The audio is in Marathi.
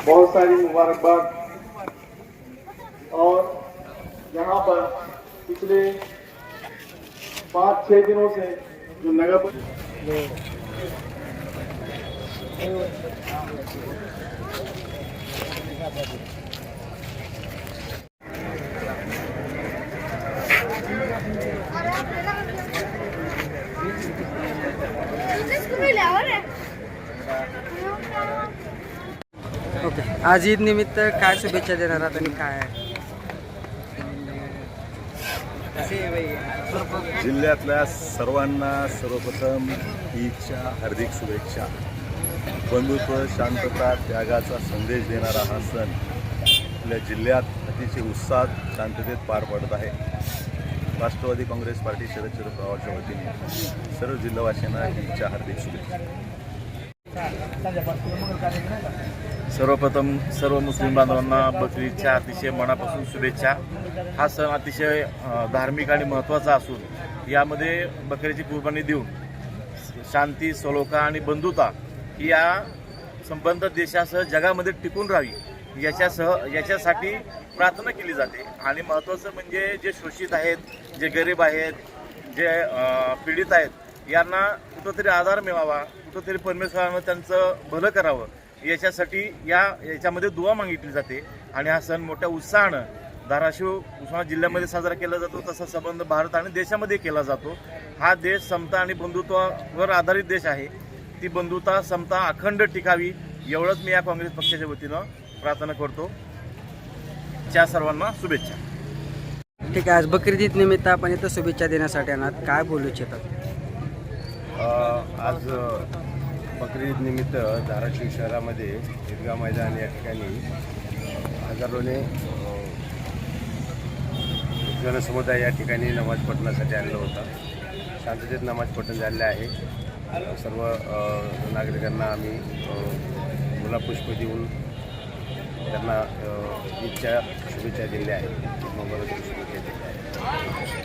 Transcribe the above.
बहुत सारी मुबारकबाद। और यहाँ पर पिछले 5-6 दिनों से जो नगर ओके, आज ईद निमित्त काय शुभेच्छा देणार आहात आणि काय जिल्ह्यातल्या सर्वांना सर्वप्रथम ईदच्या हार्दिक शुभेच्छा। बंधुत्व, शांतता, त्यागाचा संदेश देणारा हा सण आपल्या जिल्ह्यात अतिशय उत्साहात शांततेत पार पडत आहे। राष्ट्रवादी काँग्रेस पार्टी शरद पवारच्या वतीने सर्व जिल्हावासीयांना ईदच्या हार्दिक शुभेच्छा। सर्वप्रथम सर्व मुस्लिम बांधवांना बकरीच्या अतिशय मनापासून शुभेच्छा। हा सण अतिशय धार्मिक आणि महत्त्वाचा असून यामध्ये बकरीची कुर्बानी देऊन शांती, सलोखा आणि बंधुता ही या संबंध देशासह जगामध्ये टिकून राहावी याच्यासाठी प्रार्थना केली जाते। आणि महत्त्वाचं म्हणजे जे शोषित आहेत, जे गरीब आहेत, जे पीडित आहेत, यांना कुठंतरी आधार मिळावा, कुठंतरी परमेश्वरानं त्यांचं भलं करावं याच्यासाठी याच्यामध्ये दुआ मागितली जाते। आणि हा सण मोठ्या उत्साहानं धाराशिव उस्मानाबाद जिल्ह्यामध्ये साजरा केला जातो। तसा संबंध भारत आणि देशामध्ये केला जातो। हा देश समता आणि बंधुत्वावर आधारित देश आहे। ती बंधुता, समता अखंड टिकावी एवढंच मी या काँग्रेस पक्षाच्या वतीनं प्रार्थना करतो। त्या सर्वांना शुभेच्छा। ठीक आहे, आज बकरी ईद निमित्त आपण इथं शुभेच्छा देण्यासाठी आहात, काय बोलू इच्छितात? आज बकरी ईद निमित्त धाराशिव शहरामध्ये ईदगाह मैदान या ठिकाणी हजारोने जनसमुदाय या ठिकाणी नमाज पठणासाठी आलेला होता। शांततेत नमाज पठण झालेले आहे। सर्व नागरिकांना आम्ही गुलाबपुष्प देऊन त्यांना ईदच्या शुभेच्छा दिल्या आहेत। शुभेच्छा दिल्या आहेत।